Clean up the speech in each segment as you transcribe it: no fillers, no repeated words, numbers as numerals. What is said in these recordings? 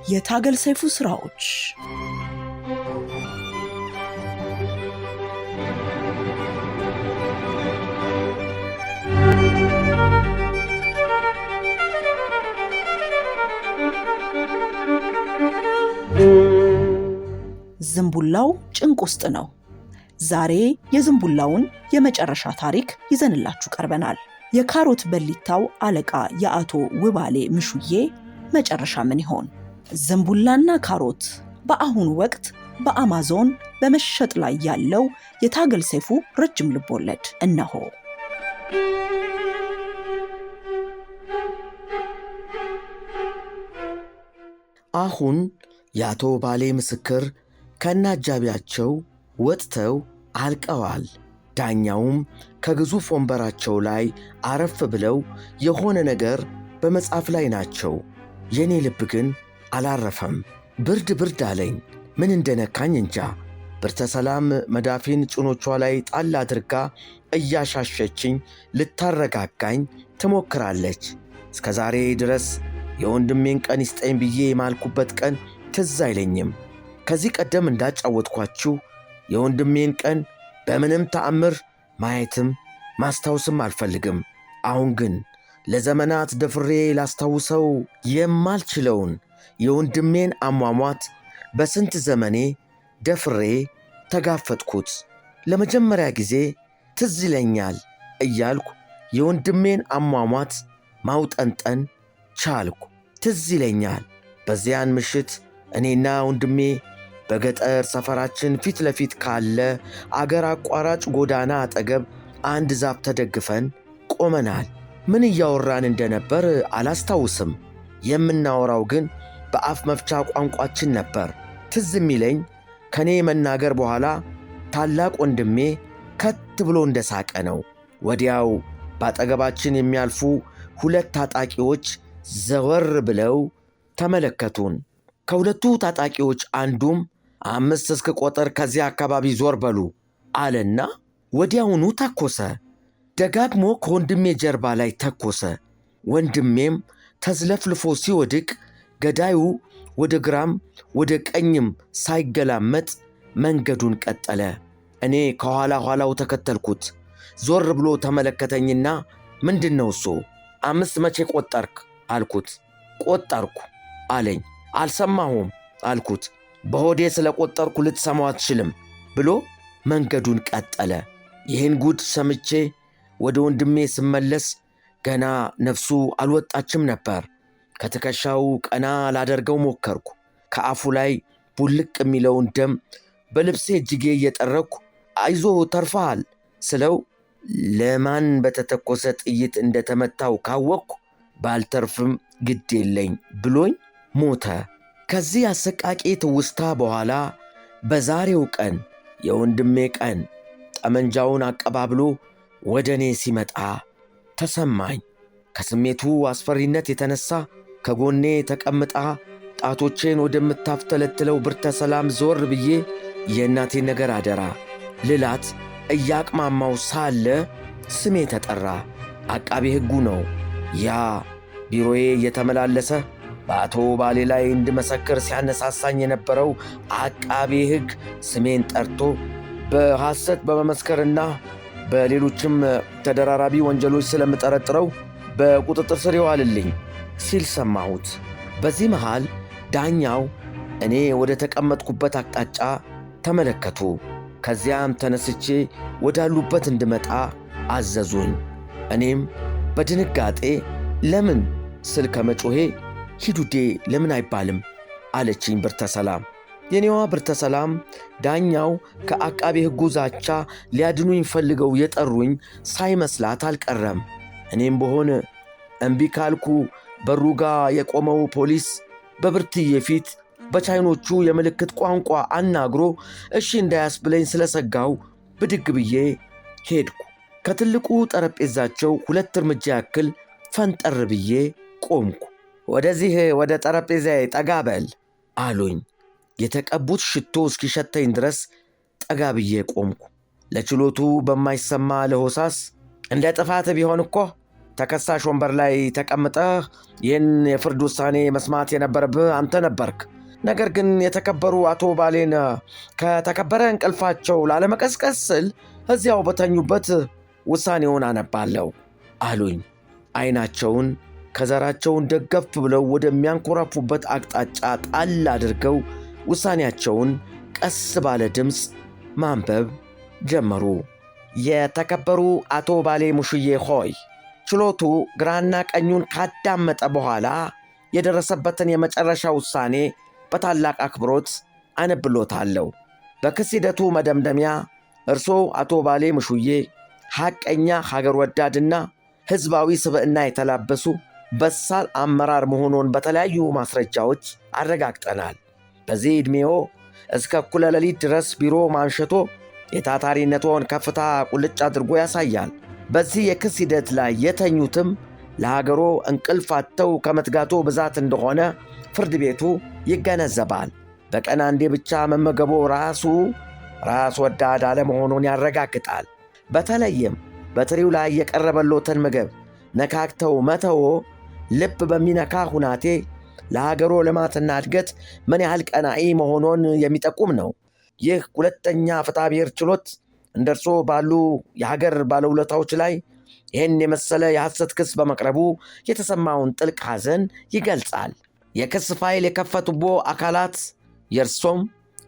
የታገል ሰይፉ ስራዎች ዝንቡላው ጭንቅ ውስጥ ነው። ዛሬ የዝንቡላውን የመጨረሻ ታሪክ ይዘንላችሁ ቀርበናል። የካሮት በሊታው አለቃ የአቶ ውባሌ ምሹዬ መጨረሻ ምን ይሆን? ዝንቡላና ካሮት በአሁኑ ወቅት በአማዞን በመሸጥ ላይ ያለው የታገል ሰይፉ ረጅም ልቦለድ እነሆ። አሁን የአቶ ውባሌ ምስክር ከናጃቢያቸው ወጥተው አልቀዋል። ዳኛውም ከግዙፍ ወንበራቸው ላይ አረፍ ብለው የሆነ ነገር በመጻፍ ላይ ናቸው። የኔ ልብ ግን አላረፈም። ብርድ ብርድ አለኝ። ምን እንደነካኝ እንጃ። ብርተሰላም መዳፌን ጭኖቿ ላይ ጣል አድርጋ እያሻሸችኝ ልታረጋጋኝ ትሞክራለች። እስከ ዛሬ ድረስ የወንድሜን ቀን ይስጠኝ ብዬ የማልኩበት ቀን ትዝ አይለኝም። ከዚህ ቀደም እንዳጫወትኳችሁ የወንድሜን ቀን በምንም ተአምር ማየትም ማስታወስም አልፈልግም። አሁን ግን ለዘመናት ደፍሬ ላስታውሰው የማልችለውን የወንድሜን አሟሟት በስንት ዘመኔ ደፍሬ ተጋፈጥኩት። ለመጀመሪያ ጊዜ ትዝ ይለኛል እያልኩ የወንድሜን አሟሟት ማውጠንጠን ቻልኩ። ትዝ ይለኛል በዚያን ምሽት እኔና ወንድሜ በገጠር ሰፈራችን ፊት ለፊት ካለ አገር አቋራጭ ጎዳና አጠገብ አንድ ዛፍ ተደግፈን ቆመናል። ምን እያወራን እንደነበር አላስታውስም። የምናወራው ግን በአፍ መፍቻ ቋንቋችን ነበር። ትዝ የሚለኝ ከኔ መናገር በኋላ ታላቅ ወንድሜ ከት ብሎ እንደሳቀ ነው። ወዲያው ባጠገባችን የሚያልፉ ሁለት ታጣቂዎች ዘወር ብለው ተመለከቱን። ከሁለቱ ታጣቂዎች አንዱም 5 እስክቆጥር ከዚያ አካባቢ ዞር በሉ አለና ወዲያውኑ ተኮሰ። ደጋግሞ ከወንድሜ ጀርባ ላይ ተኮሰ። ወንድሜም ተዝለፍልፎ ሲወድቅ ገዳዩ ወደ ግራም ወደ ቀኝም ሳይገላመጥ መንገዱን ቀጠለ። እኔ ከኋላ ኋላው ተከተልኩት። ዞር ብሎ ተመለከተኝና ምንድነው እሱ? 5 መቼ ቆጠርክ አልኩት። ቆጠርኩ አለኝ። አልሰማሁም አልኩት። በሆዴ ስለ ቆጠርኩ ልትሰማው አትችልም ብሎ መንገዱን ቀጠለ። ይህን ጉድ ሰምቼ ወደ ወንድሜ ስመለስ ገና ነፍሱ አልወጣችም ነበር። ከትከሻው ቀና ላደርገው ሞከርኩ። ከአፉ ላይ ቡልቅ የሚለውን ደም በልብሴ እጅጌ እየጠረኩ አይዞ ተርፈሃል ስለው ለማን በተተኮሰ ጥይት እንደተመታው ካወቅኩ ባልተርፍም ግድ የለኝ ብሎኝ ሞተ። ከዚህ አሰቃቂ ትውስታ በኋላ በዛሬው ቀን የወንድሜ ቀን ጠመንጃውን አቀባብሎ ወደ እኔ ሲመጣ ተሰማኝ። ከስሜቱ አስፈሪነት የተነሳ ከጎኔ ተቀምጣ ጣቶቼን ወደምታፍተለትለው ብርተሰላም ዞር ብዬ የእናቴን ነገር አደራ ልላት እያቅማማው ሳለ ስሜ ተጠራ። አቃቤ ሕጉ ነው። ያ ቢሮዬ እየተመላለሰ በአቶ ውባሌ ላይ እንድመሰክር ሲያነሳሳኝ የነበረው አቃቤ ሕግ ስሜን ጠርቶ በሐሰት በመመስከርና በሌሎችም ተደራራቢ ወንጀሎች ስለምጠረጥረው በቁጥጥር ስር ይዋልልኝ ሲል ሰማሁት። በዚህ መሃል ዳኛው እኔ ወደ ተቀመጥኩበት አቅጣጫ ተመለከቱ። ከዚያም ተነስቼ ወዳሉበት እንድመጣ አዘዙኝ። እኔም በድንጋጤ ለምን ስል ከመጮሄ ሂዱዴ ለምን አይባልም አለችኝ ብርተሰላም። የኔዋ ብርተሰላም ዳኛው ከአቃቤ ሕጉ ዛቻ ሊያድኑኝ ፈልገው የጠሩኝ ሳይመስላት አልቀረም። እኔም በሆነ እምቢ ካልኩ በሩ ጋር የቆመው ፖሊስ በብርትዬ ፊት በቻይኖቹ የምልክት ቋንቋ አናግሮ እሺ እንዳያስብለኝ ስለሰጋው ብድግ ብዬ ሄድኩ። ከትልቁ ጠረጴዛቸው 2 እርምጃ ያክል ፈንጠር ብዬ ቆምኩ። ወደዚህ ወደ ጠረጴዛዬ ጠጋ በል አሉኝ። የተቀቡት ሽቶ እስኪሸተኝ ድረስ ጠጋ ብዬ ቆምኩ። ለችሎቱ በማይሰማ ለሆሳስ እንደ ጥፋት ቢሆን እኮ ተከሳሽ ወንበር ላይ ተቀምጠህ ይህን የፍርድ ውሳኔ መስማት የነበረብህ አንተ ነበርክ። ነገር ግን የተከበሩ አቶ ባሌን ከተከበረ እንቅልፋቸው ላለመቀስቀስ ስል እዚያው በተኙበት ውሳኔውን አነባለሁ አሉኝ። ዓይናቸውን ከዘራቸውን ደገፍ ብለው ወደሚያንኮራፉበት አቅጣጫ ጣል አድርገው ውሳኔያቸውን ቀስ ባለ ድምፅ ማንበብ ጀመሩ። የተከበሩ አቶ ባሌ ሙሽዬ ሆይ፣ ችሎቱ ግራና ቀኙን ካዳመጠ በኋላ የደረሰበትን የመጨረሻ ውሳኔ በታላቅ አክብሮት አነብሎታለሁ። በክስ ሂደቱ መደምደሚያ እርስዎ አቶ ባሌ ሙሽዬ ሐቀኛ፣ ሀገር ወዳድና ሕዝባዊ ስብዕና የተላበሱ በሳል አመራር መሆኑን በተለያዩ ማስረጃዎች አረጋግጠናል። በዚህ ዕድሜዎ እስከ እኩለ ሌሊት ድረስ ቢሮ ማንሸቶ የታታሪነትዎን ከፍታ ቁልጭ አድርጎ ያሳያል። በዚህ የክስ ሂደት ላይ የተኙትም ለሀገሮ እንቅልፍ አጥተው ከመትጋቶ ብዛት እንደሆነ ፍርድ ቤቱ ይገነዘባል። በቀን አንዴ ብቻ መመገቦ ራስ ወዳድ አለመሆኑን ያረጋግጣል። በተለይም በትሪው ላይ የቀረበሎትን ምግብ ነካክተው መተዎ ልብ በሚነካ ሁናቴ ለሀገሮ ልማትና እድገት ምን ያህል ቀናኢ መሆኑን የሚጠቁም ነው። ይህ ሁለተኛ ፍትሐ ብሔር ችሎት እንደርሶ ባሉ የሀገር ባለውለታዎች ላይ ይህን የመሰለ የሐሰት ክስ በመቅረቡ የተሰማውን ጥልቅ ሐዘን ይገልጻል። የክስ ፋይል የከፈቱቦ አካላት የእርሶም፣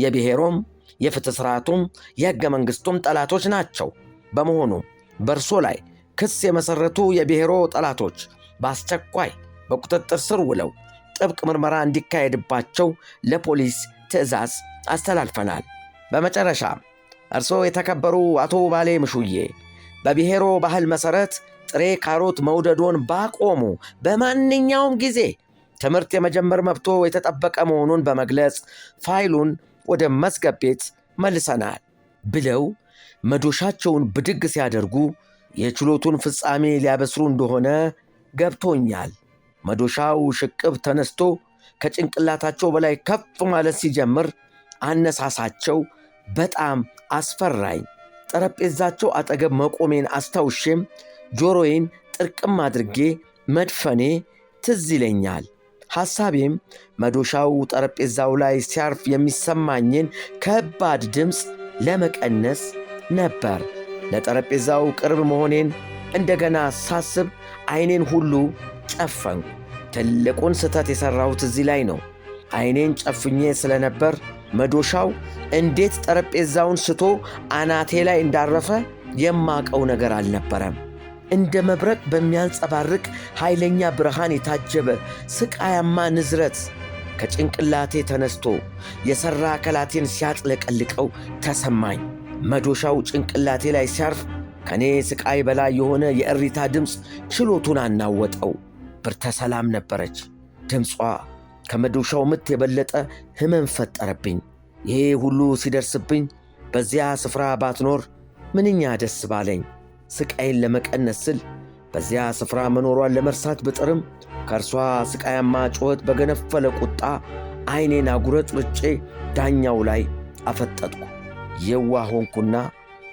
የብሔሮም፣ የፍትሕ ሥርዓቱም፣ የሕገ መንግሥቱም ጠላቶች ናቸው። በመሆኑ በእርሶ ላይ ክስ የመሠረቱ የብሔሮ ጠላቶች በአስቸኳይ በቁጥጥር ስር ውለው ጥብቅ ምርመራ እንዲካሄድባቸው ለፖሊስ ትዕዛዝ አስተላልፈናል። በመጨረሻ እርስዎ የተከበሩ አቶ ባሌ ሙሽዬ በብሔሮ ባህል መሠረት ጥሬ ካሮት መውደዶን ባቆሙ በማንኛውም ጊዜ ትምህርት የመጀመር መብቶ የተጠበቀ መሆኑን በመግለጽ ፋይሉን ወደ መዝገብ ቤት መልሰናል ብለው መዶሻቸውን ብድግ ሲያደርጉ የችሎቱን ፍጻሜ ሊያበስሩ እንደሆነ ገብቶኛል። መዶሻው ሽቅብ ተነስቶ ከጭንቅላታቸው በላይ ከፍ ማለት ሲጀምር አነሳሳቸው በጣም አስፈራኝ። ጠረጴዛቸው አጠገብ መቆሜን አስታውሼም ጆሮዬን ጥርቅም አድርጌ መድፈኔ ትዝ ይለኛል። ሐሳቤም መዶሻው ጠረጴዛው ላይ ሲያርፍ የሚሰማኝን ከባድ ድምፅ ለመቀነስ ነበር። ለጠረጴዛው ቅርብ መሆኔን እንደገና ሳስብ ዓይኔን ሁሉ ጨፈንኩ። ትልቁን ስህተት የሠራሁት እዚህ ላይ ነው። ዓይኔን ጨፍኜ ስለነበር መዶሻው እንዴት ጠረጴዛውን ስቶ አናቴ ላይ እንዳረፈ የማቀው ነገር አልነበረም። እንደ መብረቅ በሚያንጸባርቅ ኃይለኛ ብርሃን የታጀበ ስቃያማ ንዝረት ከጭንቅላቴ ተነስቶ የሠራ አካላቴን ሲያጥለቀልቀው ተሰማኝ። መዶሻው ጭንቅላቴ ላይ ሲያርፍ ከኔ ስቃይ በላይ የሆነ የእሪታ ድምፅ ችሎቱን አናወጠው። ብርተ ሰላም ነበረች። ድምጿ ከመዶሻው ምት የበለጠ ሕመም ፈጠረብኝ። ይሄ ሁሉ ሲደርስብኝ በዚያ ስፍራ ባትኖር ምንኛ ደስ ባለኝ። ስቃይን ለመቀነስ ስል በዚያ ስፍራ መኖሯን ለመርሳት ብጥርም ከእርሷ ስቃያማ ጩኸት በገነፈለ ቁጣ ዓይኔን አጉረጥርጬ ዳኛው ላይ አፈጠጥኩ። የዋህ ሆንኩና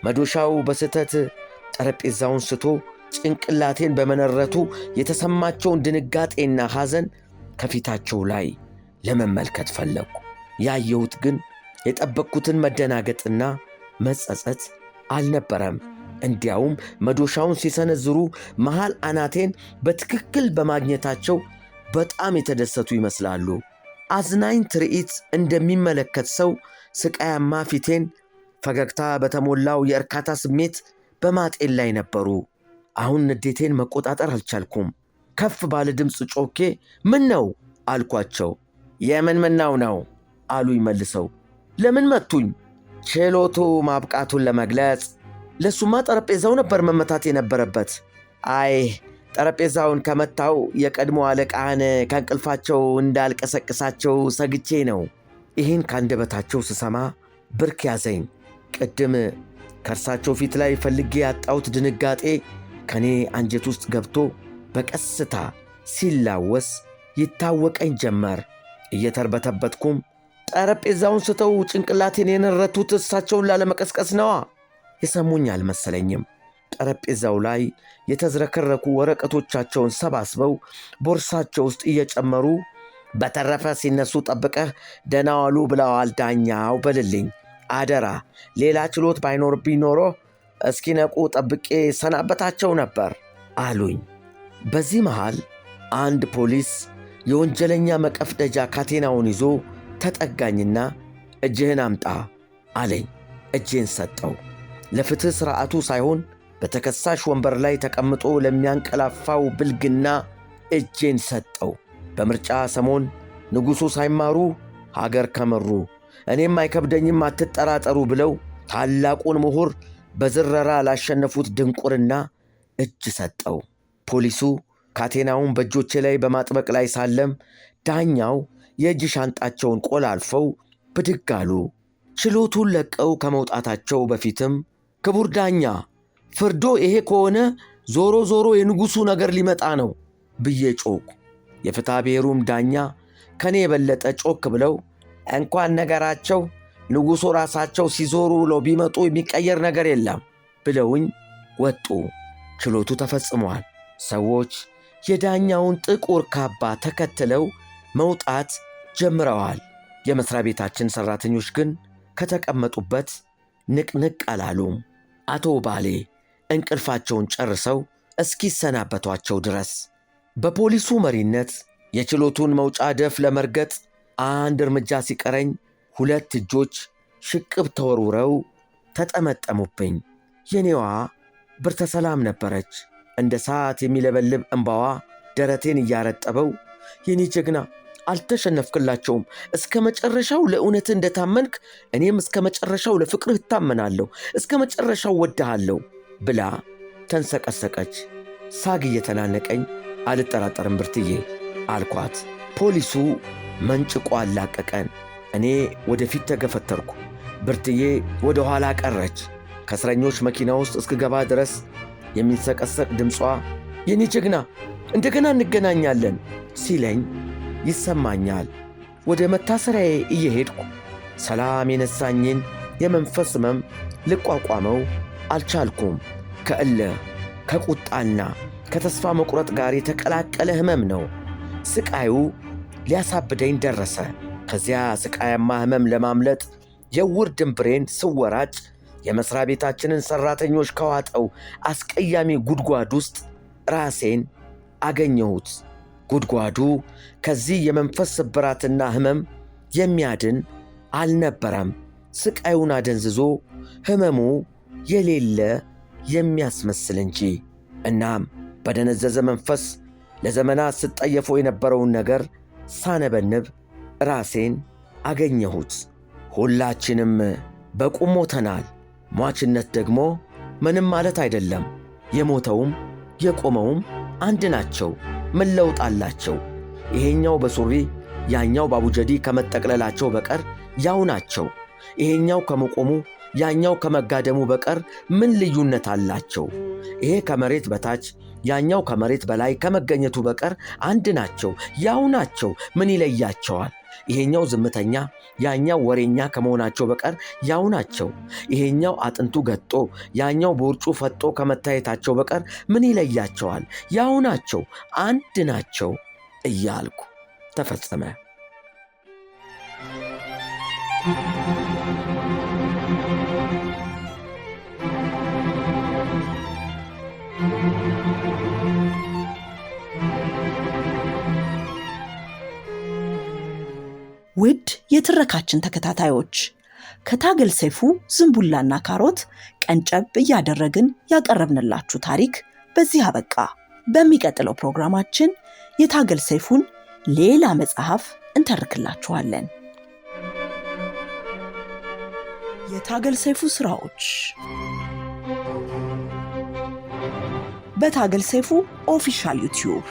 መዶሻው በስህተት ጠረጴዛውን ስቶ ጭንቅላቴን በመነረቱ የተሰማቸውን ድንጋጤና ሐዘን ከፊታቸው ላይ ለመመልከት ፈለግኩ። ያየሁት ግን የጠበቅኩትን መደናገጥና መጸጸት አልነበረም። እንዲያውም መዶሻውን ሲሰነዝሩ መሃል አናቴን በትክክል በማግኘታቸው በጣም የተደሰቱ ይመስላሉ። አዝናኝ ትርኢት እንደሚመለከት ሰው ስቃያማ ፊቴን ፈገግታ በተሞላው የእርካታ ስሜት በማጤን ላይ ነበሩ። አሁን ንዴቴን መቆጣጠር አልቻልኩም። ከፍ ባለ ድምፅ ጮኬ ምን ነው አልኳቸው። የምን ምናው ነው አሉኝ መልሰው። ለምን መቱኝ? ችሎቱ ማብቃቱን ለመግለጽ። ለሱማ ጠረጴዛው ነበር መመታት የነበረበት። አይ ጠረጴዛውን ከመታው የቀድሞ አለቃህን ከእንቅልፋቸው እንዳልቀሰቅሳቸው ሰግቼ ነው። ይህን ካንደበታቸው ስሰማ ብርክ ያዘኝ። ቅድም ከእርሳቸው ፊት ላይ ፈልጌ ያጣሁት ድንጋጤ ከኔ አንጀት ውስጥ ገብቶ በቀስታ ሲላወስ ይታወቀኝ ጀመር። እየተርበተበትኩም ጠረጴዛውን ስተው ጭንቅላቴን የነረቱት እሳቸውን ላለመቀስቀስ ነዋ። የሰሙኝ አልመሰለኝም። ጠረጴዛው ላይ የተዝረከረኩ ወረቀቶቻቸውን ሰባስበው ቦርሳቸው ውስጥ እየጨመሩ በተረፈ ሲነሱ ጠብቀህ ደህና ዋሉ ብለዋል ዳኛው በልልኝ አደራ። ሌላ ችሎት ባይኖርብኝ ኖሮ እስኪነቁ ጠብቄ ሰናበታቸው ነበር አሉኝ። በዚህ መሃል አንድ ፖሊስ የወንጀለኛ መቀፍደጃ ካቴናውን ይዞ ተጠጋኝና እጅህን አምጣ አለኝ። እጄን ሰጠው። ለፍትሕ ሥርዓቱ ሳይሆን በተከሳሽ ወንበር ላይ ተቀምጦ ለሚያንቀላፋው ብልግና እጄን ሰጠው። በምርጫ ሰሞን ንጉሡ ሳይማሩ ሀገር ከመሩ እኔም አይከብደኝም አትጠራጠሩ ብለው ታላቁን ምሁር በዝረራ ላሸነፉት ድንቁርና እጅ ሰጠው። ፖሊሱ ካቴናውን በእጆቼ ላይ በማጥበቅ ላይ ሳለም ዳኛው የእጅ ሻንጣቸውን ቆላልፈው ብድግ አሉ። ችሎቱን ለቀው ከመውጣታቸው በፊትም ክቡር ዳኛ ፍርዶ ይሄ ከሆነ ዞሮ ዞሮ የንጉሡ ነገር ሊመጣ ነው ብዬ ጮኩ። የፍትሐ ብሔሩም ዳኛ ከኔ የበለጠ ጮክ ብለው እንኳን ነገራቸው ንጉሡ ራሳቸው ሲዞሩ ውለው ቢመጡ የሚቀየር ነገር የለም ብለውኝ ወጡ። ችሎቱ ተፈጽሟል። ሰዎች የዳኛውን ጥቁር ካባ ተከትለው መውጣት ጀምረዋል። የመሥሪያ ቤታችን ሠራተኞች ግን ከተቀመጡበት ንቅንቅ አላሉም። አቶ ባሌ እንቅልፋቸውን ጨርሰው እስኪሰናበቷቸው ድረስ በፖሊሱ መሪነት የችሎቱን መውጫ ደፍ ለመርገጥ አንድ እርምጃ ሲቀረኝ ሁለት እጆች ሽቅብ ተወርውረው ተጠመጠሙብኝ። የኔዋ ብርተ ሰላም ነበረች። እንደ ሰዓት የሚለበልብ እንባዋ ደረቴን እያረጠበው የኔ ጀግና አልተሸነፍክላቸውም፣ እስከ መጨረሻው ለእውነት እንደታመንክ እኔም እስከ መጨረሻው ለፍቅርህ እታመናለሁ፣ እስከ መጨረሻው ወድሃለሁ ብላ ተንሰቀሰቀች። ሳግ እየተናነቀኝ አልጠራጠርም ብርትዬ አልኳት። ፖሊሱ መንጭቆ አላቀቀን። እኔ ወደፊት ተገፈተርኩ። ብርትዬ ወደ ኋላ ቀረች። ከእስረኞች መኪና ውስጥ እስክገባ ድረስ የሚንሰቀሰቅ ድምጿ የኔ ጀግና እንደገና እንገናኛለን ሲለኝ ይሰማኛል። ወደ መታሰሪያዬ እየሄድኩ ሰላም የነሳኝን የመንፈስ ሕመም ልቋቋመው አልቻልኩም። ከእልህ ከቁጣና ከተስፋ መቁረጥ ጋር የተቀላቀለ ሕመም ነው። ስቃዩ ሊያሳብደኝ ደረሰ። ከዚያ ስቃያማ ሕመም ለማምለጥ የውር ድንብሬን ስወራጭ የመሥሪያ ቤታችንን ሠራተኞች ከዋጠው አስቀያሚ ጉድጓድ ውስጥ ራሴን አገኘሁት። ጉድጓዱ ከዚህ የመንፈስ ስብራትና ሕመም የሚያድን አልነበረም። ስቃዩን አደንዝዞ ሕመሙ የሌለ የሚያስመስል እንጂ። እናም በደነዘዘ መንፈስ ለዘመናት ስጠየፈው የነበረውን ነገር ሳነበንብ ራሴን አገኘሁት። ሁላችንም በቁም ሞተናል። ሟችነት ደግሞ ምንም ማለት አይደለም። የሞተውም የቆመውም አንድ ናቸው። ምን ለውጥ አላቸው? ይሄኛው በሱሪ ያኛው ባቡጀዲ ከመጠቅለላቸው በቀር ያው ናቸው። ይሄኛው ከመቆሙ ያኛው ከመጋደሙ በቀር ምን ልዩነት አላቸው? ይሄ ከመሬት በታች ያኛው ከመሬት በላይ ከመገኘቱ በቀር አንድ ናቸው፣ ያው ናቸው። ምን ይለያቸዋል? ይሄኛው ዝምተኛ ያኛው ወሬኛ ከመሆናቸው በቀር ያው ናቸው። ይሄኛው አጥንቱ ገጦ ያኛው ቦርጩ ፈጦ ከመታየታቸው በቀር ምን ይለያቸዋል? ያው ናቸው፣ አንድ ናቸው እያልኩ ተፈጸመ። ውድ የትረካችን ተከታታዮች ከታገል ሰይፉ ዝንቡላና ካሮት ቀንጨብ እያደረግን ያቀረብንላችሁ ታሪክ በዚህ አበቃ። በሚቀጥለው ፕሮግራማችን የታገል ሰይፉን ሌላ መጽሐፍ እንተርክላችኋለን። የታገል ሰይፉ ስራዎች በታገል ሰይፉ ኦፊሻል ዩቲዩብ